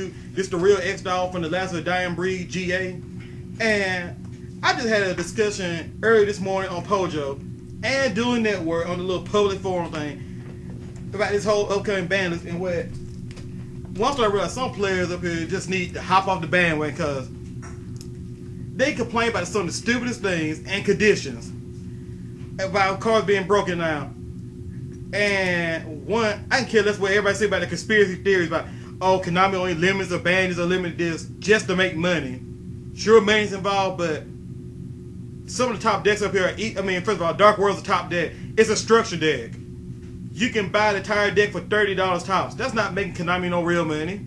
YouTube. This the Real X Dawg from the Last of the Dying Breed GA. And I just had a discussion earlier this morning on Pojo and doing network on the little public forum thing about this whole upcoming ban list and what once I realized some players up here just need to hop off the bandwagon because they complain about some of the stupidest things and conditions about cars being broken down. And one, I can care less what everybody say about the conspiracy theories about, oh, Konami only limits or bans or limited this just to make money. Sure, money's involved, but some of the top decks up here are, I mean, first of all, Dark World's a top deck. It's a structure deck. You can buy the entire deck for $30 tops. That's not making Konami no real money.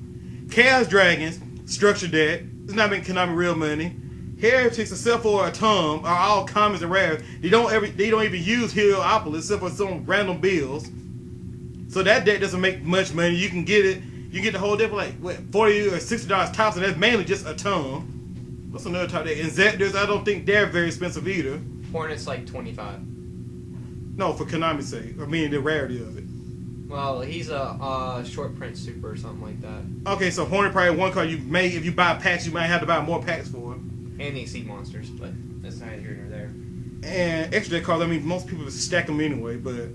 Chaos Dragons, structure deck. It's not making Konami real money. Heretics, except for a Tom, are all commons and rares. They don't even use Heliopolis except for some random bills. So that deck doesn't make much money. You can get it. You get the whole deck for like what, $40 or $60 tops, and that's mainly just a Tom. What's another top deck? And Zeptors, I don't think they're very expensive either. Hornet's like 25. No, for Konami's sake. I mean the rarity of it. Well, he's a short print super or something like that. Okay, so Hornet probably one card you may, if you buy packs, you might have to buy more packs for. And the sea monsters, but that's neither here nor there. And extra deck cards, I mean, most people stack them anyway, but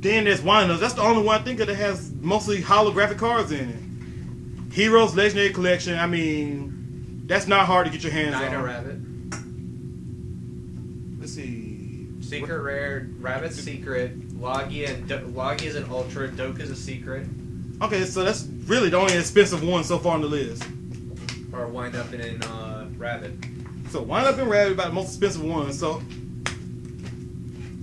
then there's one of those. That's the only one I think of that has mostly holographic cards in it. Heroes Legendary Collection, I mean, that's not hard to get your hands Niner on. Rabbit. Let's see. Secret Rare, Rabbit's Secret, Logia, and Logia's an Ultra, Doka's a Secret. Okay, so that's really the only expensive one so far on the list. Or wind up in Rabbit. So wind up in Rabbit about the most expensive one. So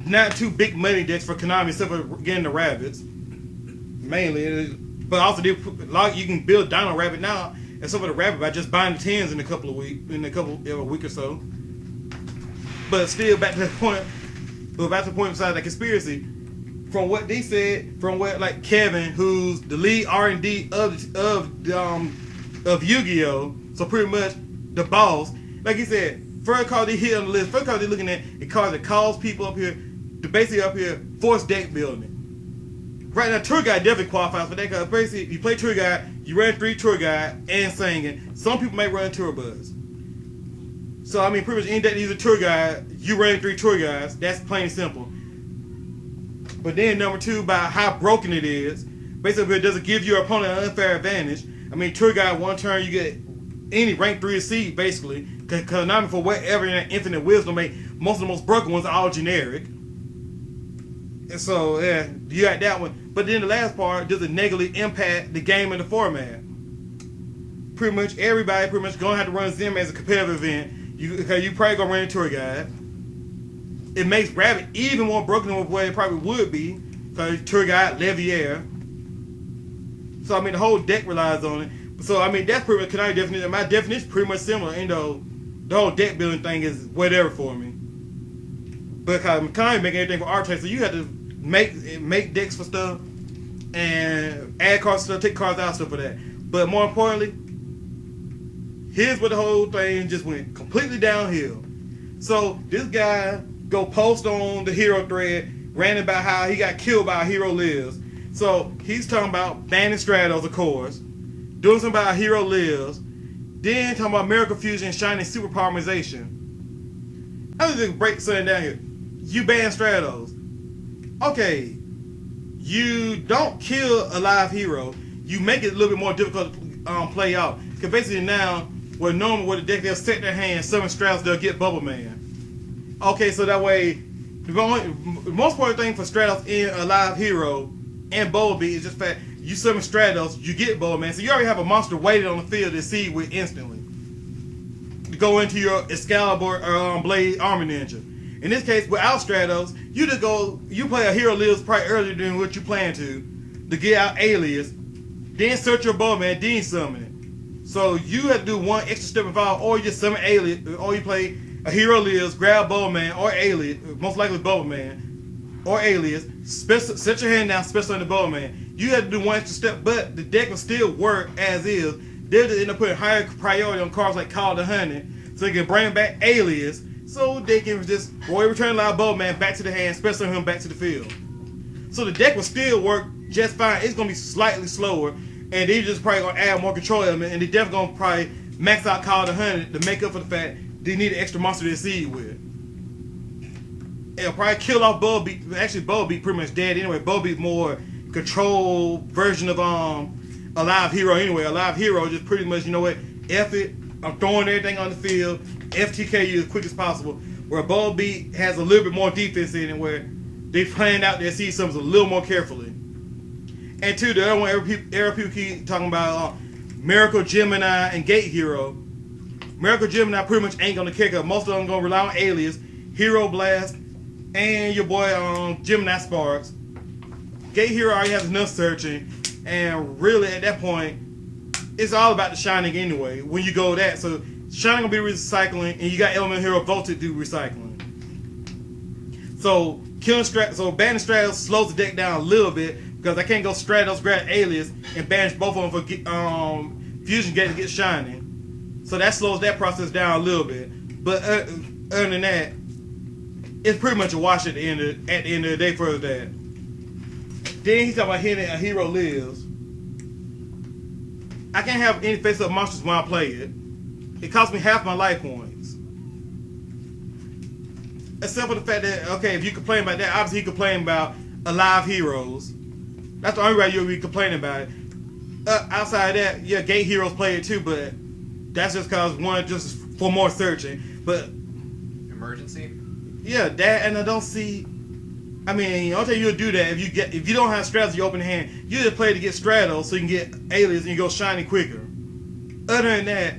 not two big money decks for Konami except for getting the Rabbits. Mainly. But also you can build Dino Rabbit now except for the Rabbit by just buying the 10s in a week or so. But still back to the point besides that conspiracy. From what they said, from what like Kevin, who's the lead R&D of Yu-Gi-Oh! So pretty much the boss, like he said, first card they hit on the list, first card they're looking at, it cards that calls people up here to basically up here force deck building. Right now, Tour Guide definitely qualifies for that because basically if you play Tour Guide, you run 3 Tour Guide and singing. Some people may run Tour Buzz. So I mean pretty much any deck that uses a Tour Guide, you run 3 Tour Guides, that's plain and simple. But then number 2, by how broken it is, basically it doesn't give your opponent an unfair advantage. I mean, Tour Guide, one turn you get any rank 3 seed basically. Because Konami, for whatever infinite wisdom, made most of the most broken ones all generic. And so, yeah, you got that one. But then the last part, does it negatively impact the game and the format? Pretty much everybody going to have to run Zim as a competitive event. Because you probably going to run a Tour Guide. It makes Rabbit even more broken than what it probably would be. Because Tour Guide, Leviaire. So, I mean, the whole deck relies on it. So, I mean, that's pretty much Konami definition. My definition is pretty much similar. You know, the whole deck building thing is whatever for me. Because Konami make everything for archetypes, so you have to make decks for stuff and add cards to stuff, take cards out stuff for that. But more importantly, here's where the whole thing just went completely downhill. So, this guy go post on the hero thread, ranting about how he got killed by a hero lives. So he's talking about banning Stratos, of course, doing something about how hero lives, then talking about Miracle Fusion, Shining Superpowerization. I'm just break something down here. You ban Stratos. Okay, you don't kill a live hero. You make it a little bit more difficult to play out. Because basically now, where normally with the deck they'll set their hand, summon Stratos, they'll get Bubble Man. Okay, so that way, the most important thing for Stratos in a live hero and Bumblebee is just that you summon Stratos, you get Bubble Man, so you already have a monster waiting on the field to see with instantly. To go into your Excalibur or Blade Armor Ninja. In this case, without Stratos, you just go, you play a hero lives probably earlier than what you plan to get out Alias, then search your Bubble Man, then summon it. So you have to do one extra step involved, or you just summon Alias, or you play a hero lives, grab Bubble Man or Alias, most likely Bubble Man or Alias, set your hand down, especially on the Bubble Man. You have to do one extra step, but the deck will still work as is. They'll just end up putting higher priority on cards like Call the Honey, so they can bring back Alias, so they can just return live Bubble Man back to the hand, especially him back to the field. So the deck will still work just fine. It's going to be slightly slower. And they just probably gonna add more control element, and they definitely gonna probably max out Call of the 100 to make up for the fact they need an extra monster to seed with. It'll probably kill off Bullbeat. Actually, Bullbeat pretty much dead anyway. Bullbeat's more control version of a live hero anyway. A live hero just pretty much, you know what, F it, I'm throwing everything on the field, FTK you as quick as possible. Where Bullbeat has a little bit more defense in it, where they planned out their seed sums a little more carefully. And two, the other one, every people keep talking about Miracle Gemini and Gate Hero. Miracle Gemini pretty much ain't gonna kick up. Most of them gonna rely on Alias, Hero Blast, and your boy Gemini Sparks. Gate Hero already has enough searching, and really at that point, it's all about the shining anyway. When you go that, so shining gonna be recycling, and you got Element Hero Volt to do recycling. So banning Stratos slows the deck down a little bit because I can't go Stratos, grab Alias, and banish both of them for Fusion Gate to get shining. So that slows that process down a little bit. But other than that, it's pretty much a wash at the end of the day for that. Then he's talking about hitting a hero lives. I can't have any face-up monsters when I play it. It costs me half my life points. Except for the fact that, okay, if you complain about that, obviously you complain about alive heroes. That's the only way you'll be complaining about it. Outside of that, yeah, Gate Heroes play it too, but that's just cause one, just for more searching. But emergency? Yeah, that, and I don't see. I mean, I'll tell you, you'll do that if you don't have Stratos, you open hand. You just play to get Stratos so you can get Alias and you go shiny quicker. Other than that,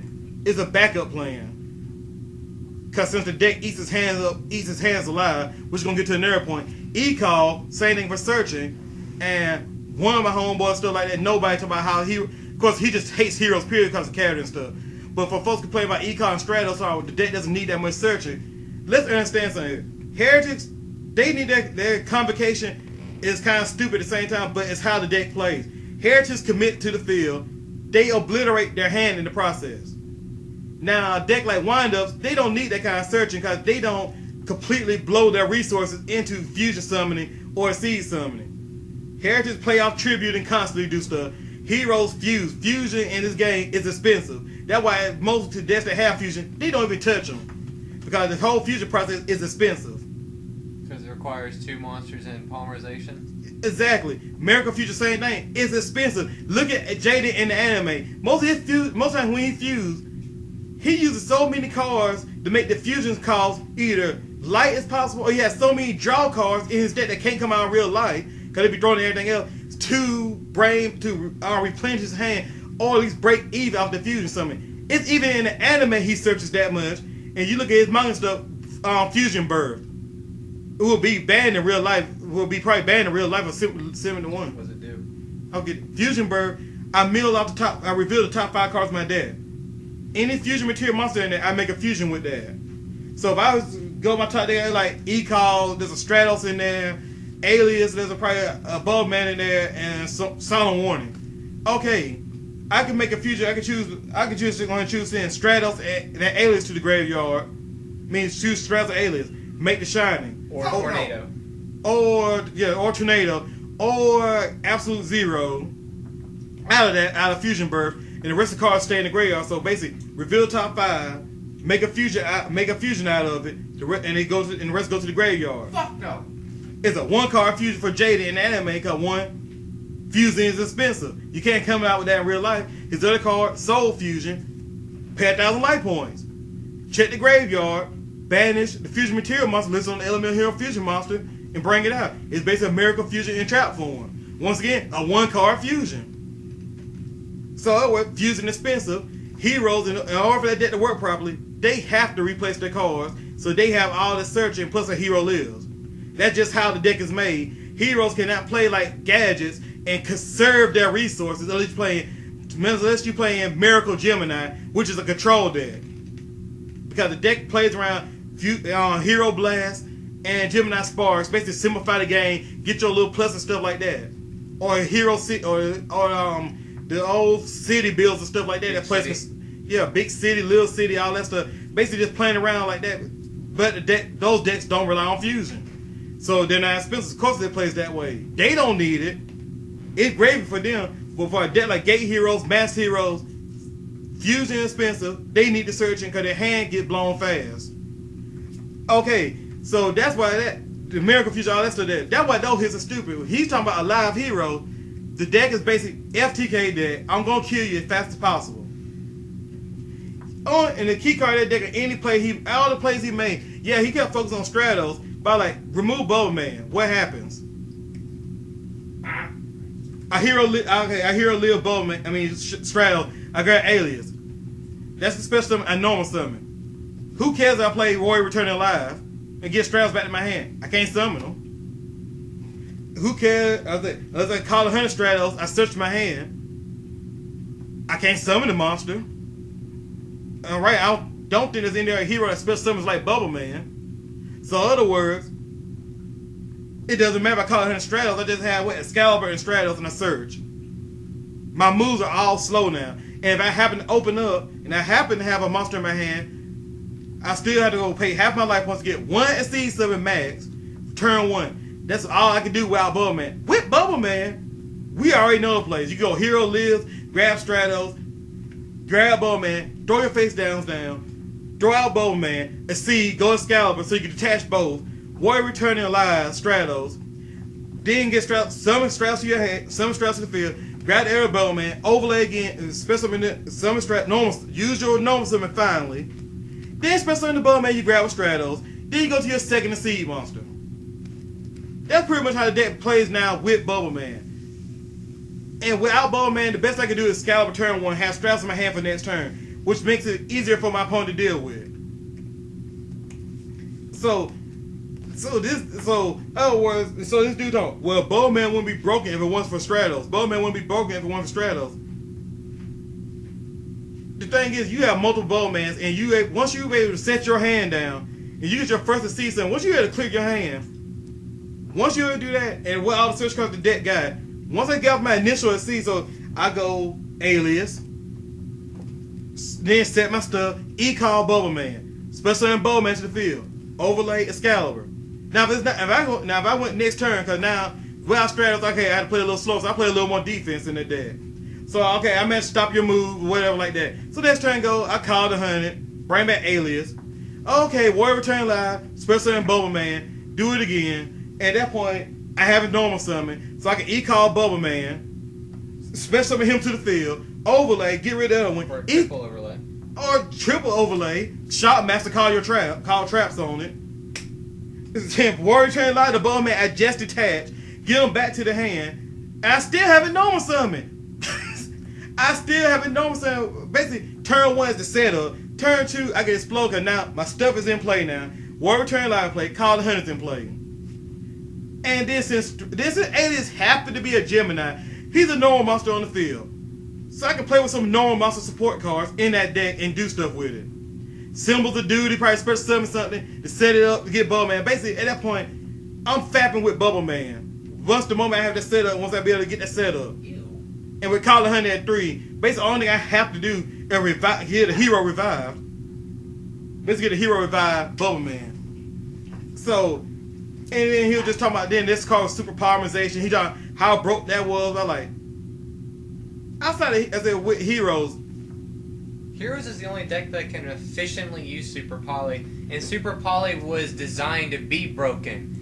it's a backup plan. Cause since the deck eats its hands alive, which is gonna get to another point. E-Call, same thing for searching, and one of my homeboys still like that. Nobody talking about how of course he just hates heroes period because of character and stuff. But for folks complain about E-Call and Stratos, so the deck doesn't need that much searching. Let's understand something. Heretics, they need their convocation is kind of stupid at the same time, but it's how the deck plays. Heretics commit to the field, they obliterate their hand in the process. Now, a deck like Wind-Ups, they don't need that kind of searching because they don't completely blow their resources into fusion summoning or seed summoning. Heretics play off tribute and constantly do stuff. Heroes fuse. Fusion in this game is expensive. That's why most of the decks that have fusion, they don't even touch them. Because the whole fusion process is expensive. Because it requires 2 monsters in polymerization? Exactly. Miracle Fusion, same thing. It's expensive. Look at Jaden in the anime. Most times when he fused, he uses so many cards to make the fusions cost either light as possible, or he has so many draw cards in his deck that can't come out in real life because they be throwing everything else to replenish his hand, or at least break even off the fusion summon. It's even in the anime he searches that much, and you look at his manga stuff, Fusion Birth. It will be banned in real life. Will be probably banned in real life of 7-1. What does it do? Okay, Fusion Birth. I mill off the top. I reveal the top 5 cards of my deck. Any fusion material monster in there, I make a fusion with that. So if I was go my top deck, like E-Call, there's a Stratos in there, Alias, there's probably a Bulb Man in there, and Solemn Warning. Okay, I can make a fusion. I can choose send Stratos and Alias to the graveyard. Means choose Stratos or Alias. Make the Shining. Or Tornado. Or Tornado. Or Absolute Zero. Out of Fusion Birth. And the rest of the cards stay in the graveyard. So basically, reveal top 5, make a fusion out of it, and the rest goes to the graveyard. Fuck no. It's a 1-card fusion for Jada in the anime because 1 fusing is expensive. You can't come out with that in real life. His other card, Soul Fusion, pay 1,000 life points. Check the graveyard, banish the fusion material monster listed on the Element Hero Fusion monster, and bring it out. It's basically a Miracle Fusion in trap form. Once again, a 1-card fusion. So, fusing expensive, heroes, in order for that deck to work properly, they have to replace their cards, so they have all the searching plus a hero lives. That's just how the deck is made. Heroes cannot play like gadgets and conserve their resources unless you're playing Miracle Gemini, which is a control deck. Because the deck plays around Hero Blast and Gemini Sparks, basically simplify the game, get your little plus and stuff like that. Or Hero City, or the old city builds and stuff like that. Big city, little city, all that stuff. Basically just playing around like that. But those decks don't rely on fusion. So they're not expensive. Of course it plays that way. They don't need it. It's gravy for them. But for a deck like Gate Heroes, Mass Heroes, Fusion expensive, they need to search in because their hand get blown fast. Okay, so that's why the Miracle Fusion, all that stuff there. That's why those hits are stupid. He's talking about a live hero. The deck is basically FTK deck. I'm gonna kill you as fast as possible. Oh, and the key card of that deck, any play all the plays he made, yeah, he kept focusing on Stratos. But like, remove Bubble Man. What happens? I hero live Bubble Man. I mean Stratos. I got Alias. That's a special summon, a normal summon. Who cares if I play Warrior Returning Alive and get Stratos back to my hand? I can't summon them. Who cares? I was like call 100 Stratos. I search my hand. I can't summon the monster. Alright, I don't think there's any other hero that special summons like Bubble Man. So in other words, it doesn't matter if I call 100 Stratos. I just have Excalibur and Stratos and a Surge. My moves are all slow now. And if I happen to open up and I happen to have a monster in my hand, I still have to go pay half my life points to get one Exceed Summon max, turn 1. That's all I can do without Bubble Man. With Bubble Man, we already know the plays. You go Hero Lives, grab Stratos, grab Bubble Man, throw your face down, throw out Bubble Man, Exceed, go Excalibur so you can detach both, Warrior Returning Alive, Stratos, then get Stratos, summon Stratos to your hand, summon Stratos to the field, grab the Air Bubble Man, overlay again, special summon Stratos, normal, use your normal summon finally, then special in the Bubble Man you grab with Stratos, then you go to your second Exceed monster. That's pretty much how the deck plays now with Bubble Man. And without Bubble Man, the best I can do is Excalibur turn 1, have Stratos in my hand for next turn, which makes it easier for my opponent to deal with. So this dude talking, well, Bubble Man wouldn't be broken if it wasn't for Stratos. Bubble Man wouldn't be broken if it wasn't for Stratos. The thing is, you have multiple Bubble Mans, and once you're able to set your hand down, and you get your first to see something, once you're able to clear your hand, once you're able to do that, and with all the search cards the deck got, once I get off my initial Exceed, so I go Alias, then set my stuff, E-Call Bubble Man, special in Bubble Man to the field, overlay Excalibur. Now if I went next turn, because now without Stratos, okay, I had to play a little slow, so I play a little more defense in the deck. So okay, I meant stop your move, whatever like that. So next turn go, I call the 100, bring back Alias. Okay, Warrior Return Live, special in Bubble Man, do it again. At that point, I have a normal summon, so I can E-Call Bubble Man, special summon him to the field, overlay, get rid of that one. Or triple overlay. Or triple overlay, Shot Master, call traps on it. Warrior Return Live, the Bubble Man, I just detach, get him back to the hand, and I still have a normal summon. I still have a normal summon. Basically, turn 1 is the setup. Turn 2, I get Explode, because now my stuff is in play now. Warrior Return Live play, call the 100's in play. And this Alias happened to be a Gemini. He's a normal monster on the field. So I can play with some normal monster support cards in that deck and do stuff with it. Symbols of Duty, probably special summon something to set it up to get Bubble Man. Basically, at that point, I'm fapping with Bubble Man. Once the moment I have that set up, once I be able to get that set up. And with Call 100 at 3, basically the only thing I have to do is get a hero revived. Basically get a hero revived Bubble Man. So, and then he was just talking about then this called super polymerization. He talking how broke that was. I like outside of with heroes. Heroes is the only deck that can efficiently use Super Poly, and Super Poly was designed to be broken.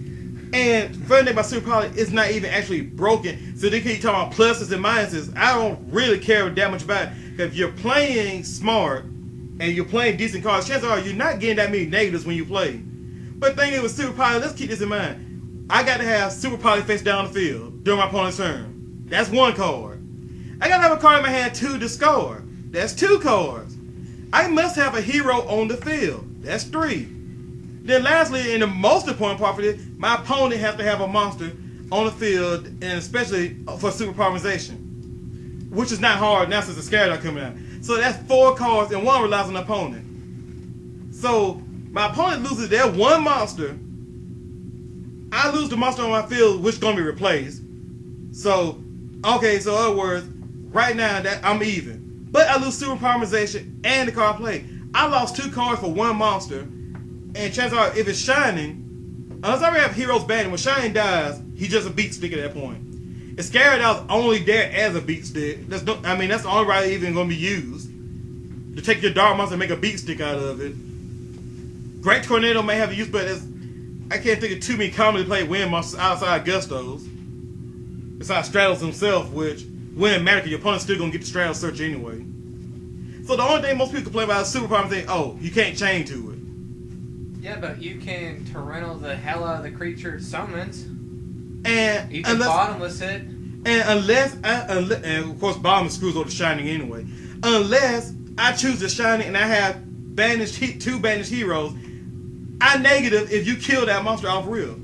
And funny thing about Super Poly, it's not even actually broken. So they keep talking about pluses and minuses. I don't really care that much about it. If you're playing smart and you're playing decent cards, chances are you're not getting that many negatives when you play. But the thing is with Super Poly, let's keep this in mind. I got to have Super Poly face down the field during my opponent's turn. That's one card. I got to have a card in my hand to discard. That's 2 cards. I must have a hero on the field. That's 3. Then lastly, and the most important part for this, my opponent has to have a monster on the field, and especially for super polymerization, which is not hard now since the Scaradon coming out. So that's 4 cards, and 1 relies on the opponent. So my opponent loses their 1 monster. I lose the monster on my field, which is going to be replaced. So, okay, so in other words, right now that I'm even. But I lose super polymerization and the card play. I lost 2 cards for 1 monster. And chances are, if it's Shining, unless I already have Heroes Banning, when Shining dies, he's just a beat stick at that point. Scaradow's only there as a beat stick. That's no, I mean, that's the only right even going to be used to take your dark monster and make a beat stick out of it. Great Tornado may have a use, but I can't think of too many commonly played wind monsters outside Gustos. Besides Stratos himself, which wouldn't matter because your opponent's still going to get the Stratos search anyway. So the only thing most people complain about is super power and think, oh, you can't chain to it. Yeah, but you can torrential the hell out of the creature it summons. And You can bottomless it. And and of course bottomless screws over the Shining anyway. Unless I choose the Shining and I have two banished heroes, I negative if you kill that monster off real.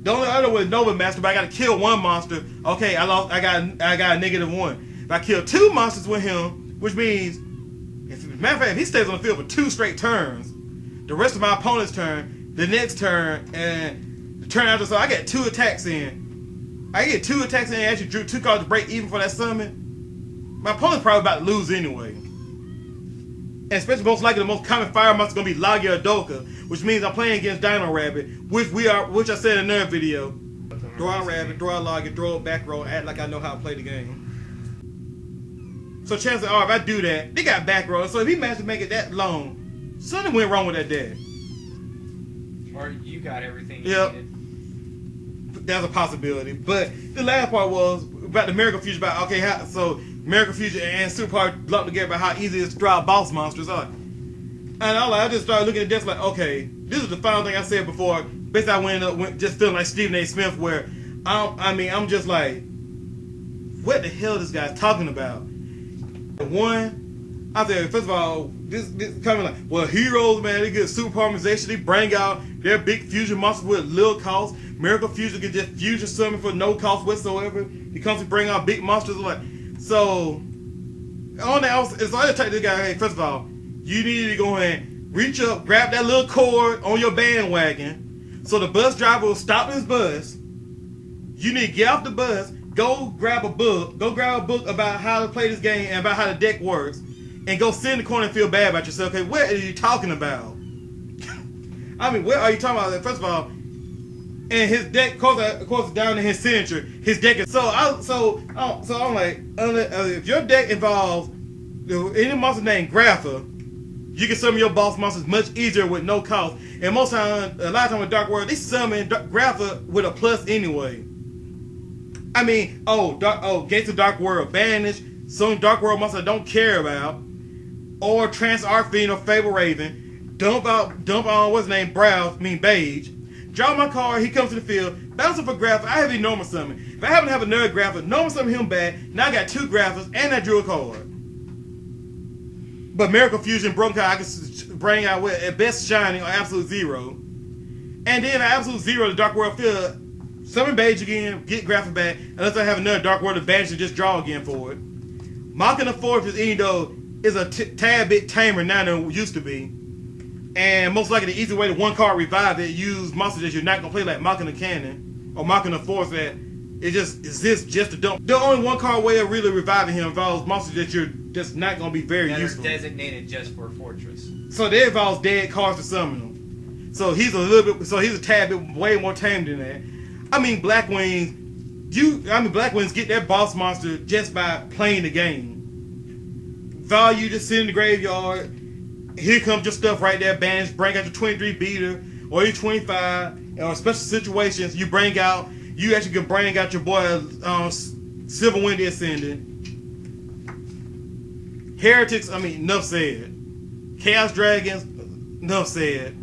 The only other way is Nova Master, but I gotta kill one monster. Okay, I got a -1. If I kill two monsters with him, which means, matter of fact, if he stays on the field for 2 straight turns, the rest of my opponent's turn, the next turn, and the turn after, so I get 2 attacks in. I get 2 attacks in and actually drew 2 cards to break even for that summon. My opponent's probably about to lose anyway. And especially most likely the most common fire monster is gonna be Logia or Doka, which means I'm playing against Dino Rabbit, which I said in another video. Draw a Rabbit, draw a Logia, draw a back row, act like I know how to play the game. So chances are if I do that, they got back row. So if he managed to make it that long, something went wrong with that deck. Or you got everything you needed. That's a possibility. But the last part was about the Miracle Fusion. About so Miracle Fusion and Super Power lumped together about how easy it is to draw boss monsters. And I just started looking at this like, okay, this is the final thing I said before. Basically, I went just feeling like Stephen A. Smith, where I'm just like, what the hell this guy's talking about? One, I said, first of all, this coming like, well, heroes, man, they get super powerization. They bring out their big fusion monsters with little cost. Miracle Fusion can just fusion summon for no cost whatsoever. He comes to bring out big monsters. Like, so on that, so I just tell this guy, hey, first of all, you need to go and reach up, grab that little cord on your bandwagon, so the bus driver will stop his bus. You need to get off the bus, go grab a book about how to play this game and about how the deck works, and go sit in the corner and feel bad about yourself. Okay, what are you talking about? I mean, what are you talking about? First of all, and his deck, of course, down in his signature, his deck is so I'm like, if your deck involves any monster named Grapha, you can summon your boss monsters much easier with no cost. And most time, a lot of time with Dark World, they summon Grapha with a plus anyway. I mean, Gates of Dark World banish, some Dark World monster I don't care about, or Trans Arfiend or Fable Raven, dump on what's his name, Beige. Draw my card, he comes to the field, bounce up for Grapha, I have a normal summon. If I happen to have another Grapha, normal summon him back, now I got 2 Graphas, and I drew a card. But Miracle Fusion, Broken Card, I can bring out with at best Shining or Absolute Zero. And then at Absolute Zero, the Dark World field, summon Beige again, get Grapha back, unless I have another Dark World advantage and just draw again for it. Machina Fortress, even though, is a tad bit tamer now than it used to be. And most likely the easy way to 1-card revive it, use monsters that you're not going to play like Machina Cannon or Machina Force that it just exists just to dump. The only 1-card way of really reviving him involves monsters that you're just not going to be very useful. That are designated just for Fortress. So that involves dead cards to summon them. So he's a tad bit way more tame than that. I mean, Blackwings get their boss monster just by playing the game. Value just sit in the graveyard. Here comes your stuff right there, banish, bring out your 23 beater, or your 25, or special situations, you actually can bring out your boy, Silver Wind Ascendant. Heretics, enough said. Chaos Dragons, enough said.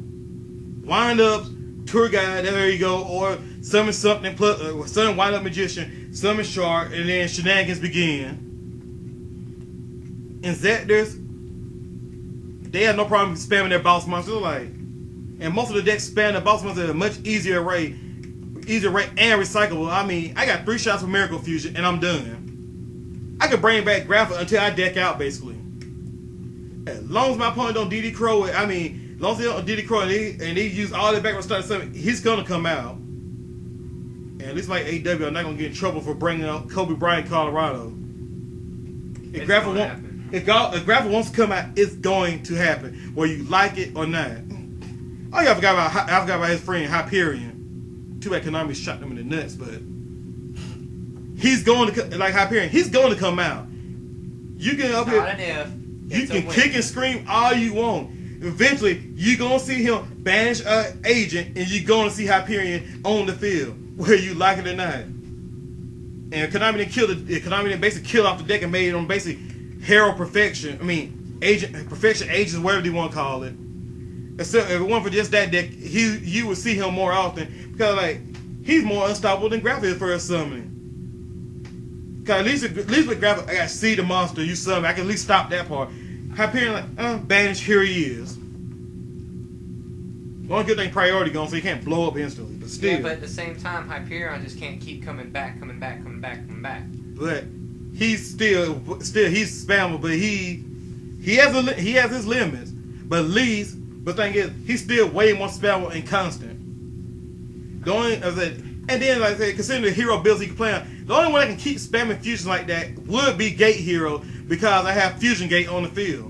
Wind-ups, Tour Guide, there you go, or summon something, summon Wind-up Magician, summon Shark, and then shenanigans begin. Inzectors, they have no problem spamming their boss monsters. And most of the decks spam the boss monsters at a much easier rate and recyclable. I got 3 shots for Miracle Fusion and I'm done. I can bring back Grapha until I deck out, basically. As long as my opponent don't DD Crow it, as long as they don't DD Crow and they use all their background start something, he's gonna come out. And at least like AW, I'm not gonna get in trouble for bringing out Kobe Bryant, Colorado. If Grapha wants to come out, it's going to happen, whether you like it or not. Oh yeah, I forgot about his friend Hyperion. Too bad Konami shot him in the nuts, but he's going to like Hyperion. He's going to come out. You can up here. Not an if. You It's can a when. kick and scream all you want. Eventually, you're going to see him banish an agent, and you're going to see Hyperion on the field, whether you like it or not. And Konami didn't basically kill off the deck and made it on basically hero perfection. I mean, perfection agents, whatever you want to call it. Except if it weren't for just that deck, you would see him more often because like he's more unstoppable than Grapple is for his summoning. Cause at least with Grapple, I got to see the monster you summon. I can at least stop that part. Hyperion like, banish, here he is. One good thing, priority gone, so he can't blow up instantly. But still. Yeah, but at the same time, Hyperion just can't keep coming back. But he's still he's spammable, but he has his limits. But at least, the thing is, he's still way more spammable and constant. The only, and then like I said, considering the hero builds he can play on, the only one that can keep spamming fusions like that would be Gate Hero because I have Fusion Gate on the field.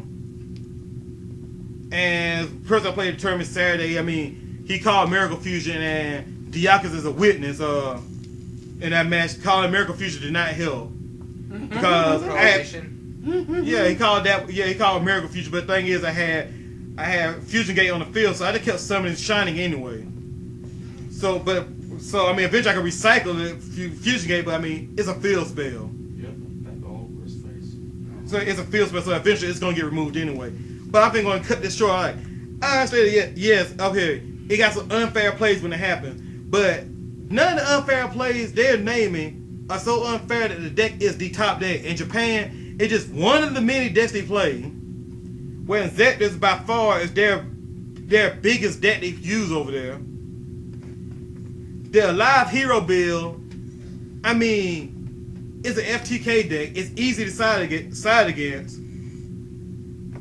And the person I played the tournament Saturday, I mean, he called Miracle Fusion and Diakis is a witness in that match. Calling Miracle Fusion did not help. Because he called Miracle Fusion, but the thing is I had Fusion Gate on the field, so I just kept summoning Shining anyway. So I mean eventually I could recycle the Fusion Gate, but I mean it's a field spell. Yep, that all worst face. So it's a field spell, so eventually it's gonna get removed anyway. But I've been going to cut this short. Like, I understand, yes, up here, it got some unfair plays when it happens. But none of the unfair plays they're naming are so unfair that the deck is the top deck. In Japan, it's just one of the many decks they play. Whereas Zectors by far is their biggest deck they use over there. Their live hero build, I mean, it's an FTK deck. It's easy to side against.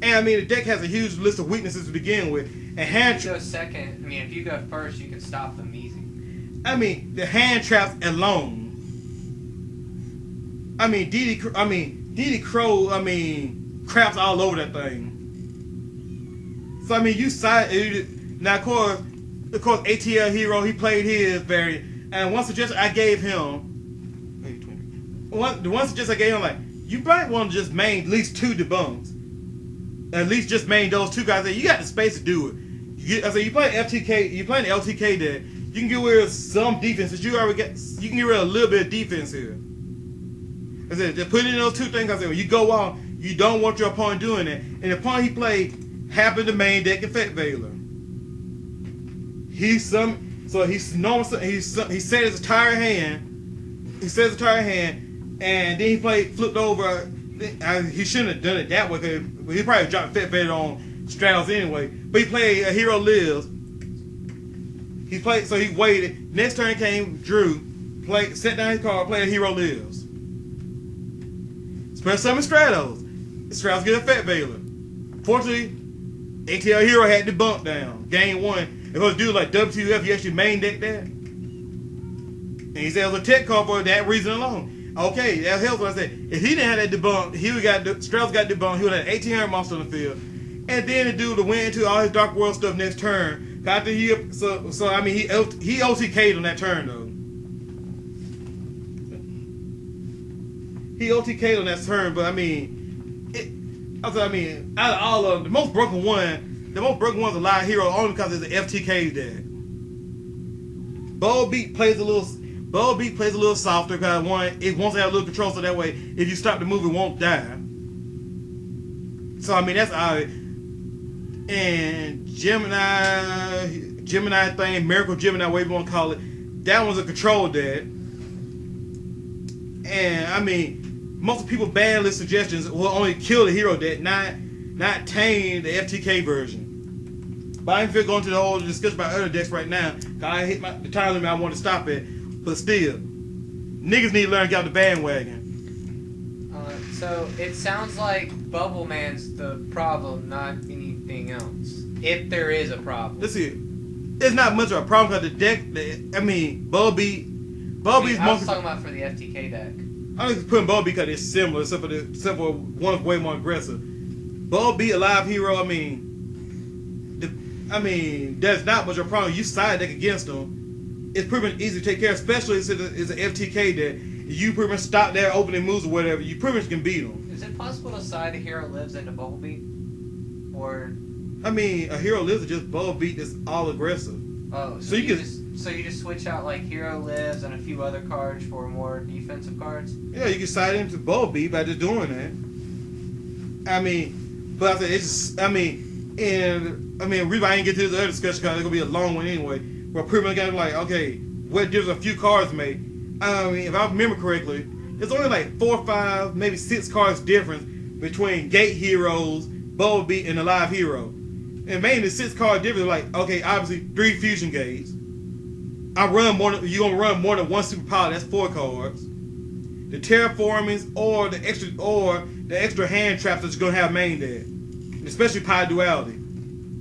And I mean, the deck has a huge list of weaknesses to begin with. And If you go second, I mean, if you go first, you can stop them easy. I mean, the hand traps alone. I mean, DD Crow, I mean, craps all over that thing. So I mean, you side now. Of course, ATL Hero, he played his variant, and one suggestion I gave him, the one suggestion I gave him, like, you probably want to just main at least 2 debunks. At least just main those 2 guys. You got the space to do it. You play FTK. You play the LTK deck. You can get rid of some defenses. You can get rid of a little bit of defense here. I said, just put in those 2 things. I said, when you go off, you don't want your opponent doing that. And the opponent he played happened to main deck Effect Veiler. He set his entire hand. And then he flipped over. He shouldn't have done it that way because he probably dropped Effect Veiler on Straus anyway. But he played a Hero Lives. So he waited. Next turn came Drew, set down his card, played a Hero Lives. Special summon Stratos. Stratos get Effect Veiler. Fortunately, ATL Hero had the bump down. Game 1. If it was a dude like WTF, he actually main deck that. And he said it was a tech card for that reason alone. Okay, that helps. I said if he didn't have that debunk, Stratos got debunked. He would have had 1800 monster on the field, and then the dude to win into all his Dark World stuff next turn. After he OTK'd on that turn though. He OTK'd on that turn, but I mean, out of all of them, the most broken one's a live hero only because it's an FTK deck. Beat plays a little softer because it wants to have a little control, so that way if you stop the move, it won't die. So I mean that's alright. And Gemini thing, Miracle Gemini, whatever you want to call it, that one's a control deck. And I mean, most people ban list suggestions will only kill the hero deck, not tame the FTK version. But I ain't feel going to the whole discussion about other decks right now. I hit the time limit I want to stop it. But still, niggas need to learn to get off the bandwagon. So it sounds like Bubble Man's the problem, not anything else. If there is a problem. Let's see. It's not much of a problem because the deck, Bubbe's I was talking about for the FTK deck. I'm just putting Bubbe because it's similar, except for one's way more aggressive. Bubbe, a live hero, there's not much of a problem. You side deck against them. It's pretty much easy to take care of, especially since it's an FTK deck. you pretty much stop their opening moves or whatever, you pretty much can beat them. Is it possible to side a hero lives into Bumblebee? Or I mean, a hero lives is just Bumblebee beat that's all aggressive. oh, so you just switch out like hero lives and a few other cards for more defensive cards? Yeah, you can side into Bumblebee by just doing that. I mean, but I said it's just, I mean, reason I didn't get to this other discussion because it's gonna be a long one anyway. But pretty much got like, okay, what difference a few cards make? I mean, if I remember correctly, there's only like 4 or 5, maybe 6 cards difference between Gate Heroes, Bumblebee, and the Live Hero. And mainly the 6 card difference, like, okay, obviously 3 Fusion Gates. You're gonna run more than one superpower, that's 4 cards. The terraformings or the extra hand traps that you're gonna have main there. Especially Power Duality.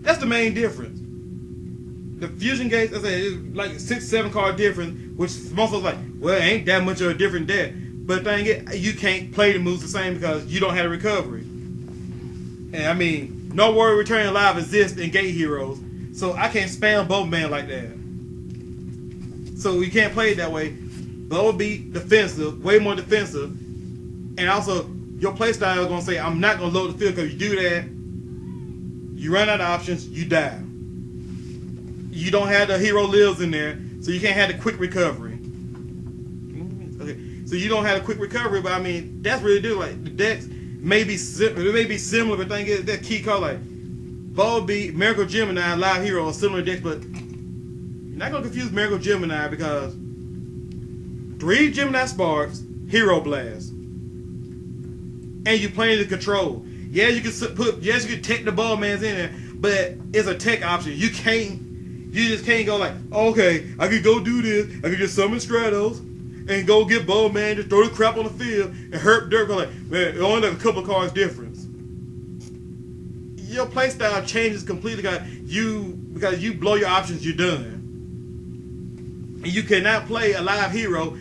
That's the main difference. The Fusion Gates, I said, it's like 6, 7 card difference, which most of us like, well, it ain't that much of a different deck. But the thing is, you can't play the moves the same because you don't have the recovery. And I mean, no worry, returning live exists in Gate Heroes, so I can't spam Bumblebee like that. So you can't play it that way. Bumblebee defensive, way more defensive, and also your playstyle is gonna say, I'm not gonna load the field because you do that, you run out of options, you die. You don't have the hero lives in there, so you can't have the quick recovery. Okay, so you don't have the quick recovery, but I mean that's really do like the decks may be similar, but the thing is that key card like Bumblebee, Miracle Gemini, Live Hero are similar decks, but you're not gonna confuse Miracle Gemini because 3 Gemini Sparks, Hero Blast, and you playing the control. Yeah, you can you can tech the Ballmans in there, but it's a tech option. You just can't go like, okay, I could go do this. I could just summon Stratos and go get Bowman, just throw the crap on the field and hurt Dirk. Like, man, it only like a couple of cards difference. Your playstyle changes completely because you blow your options, you're done. And you cannot play a live hero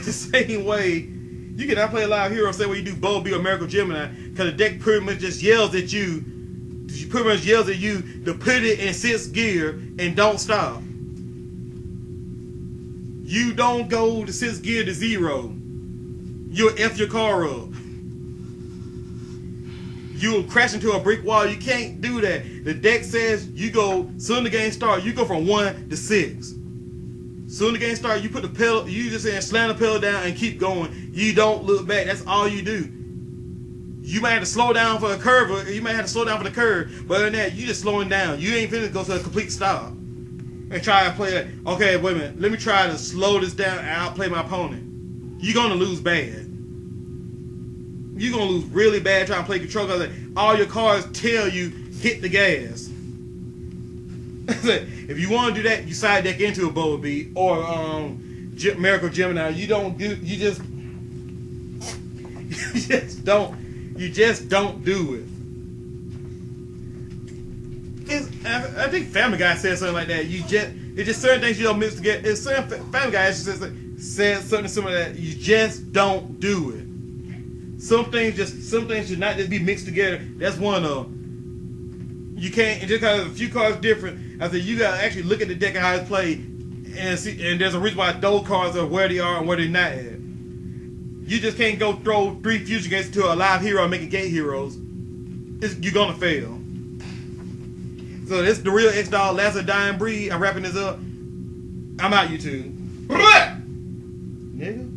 the same way. You cannot play a live hero the same way you do Bumblebee or Miracle Gemini because the deck pretty much just yells at you. She pretty much yells at you to put it in 6th gear and don't stop. You don't go to 6th gear to 0. You'll F your car up. You'll crash into a brick wall. You can't do that. The deck says you go, soon the game starts, you go from 1 to 6. Soon the game starts, you put the pedal, you just slam the pedal down and keep going. You don't look back. That's all you do. You might have to slow down for a curve, or you might have to slow down for the curve, but other than that, you just slowing down. You ain't finna go to a complete stop and try to play that. Okay, wait a minute. Let me try to slow this down and outplay my opponent. You're gonna lose bad. You're gonna lose really bad trying to play control because all your cards tell you hit the gas. If you want to do that, you side deck into a Bumblebee or Miracle Gemini. You just don't do it. I think Family Guy said something like that. It's just certain things you don't mix together. It's certain Family Guy said something similar that you just don't do it. Some things should not just be mixed together. That's one of them. You can't, and just because a few cards different, I said you gotta actually look at the deck and how it's played and see, and there's a reason why those cards are where they are and where they're not at. You just can't go throw 3 Fusion Gates to a live hero and make it Gate Heroes. You're gonna fail. So this is the Real X Dawg, Last of Dying Breed. I'm wrapping this up. I'm out, YouTube. Nigga.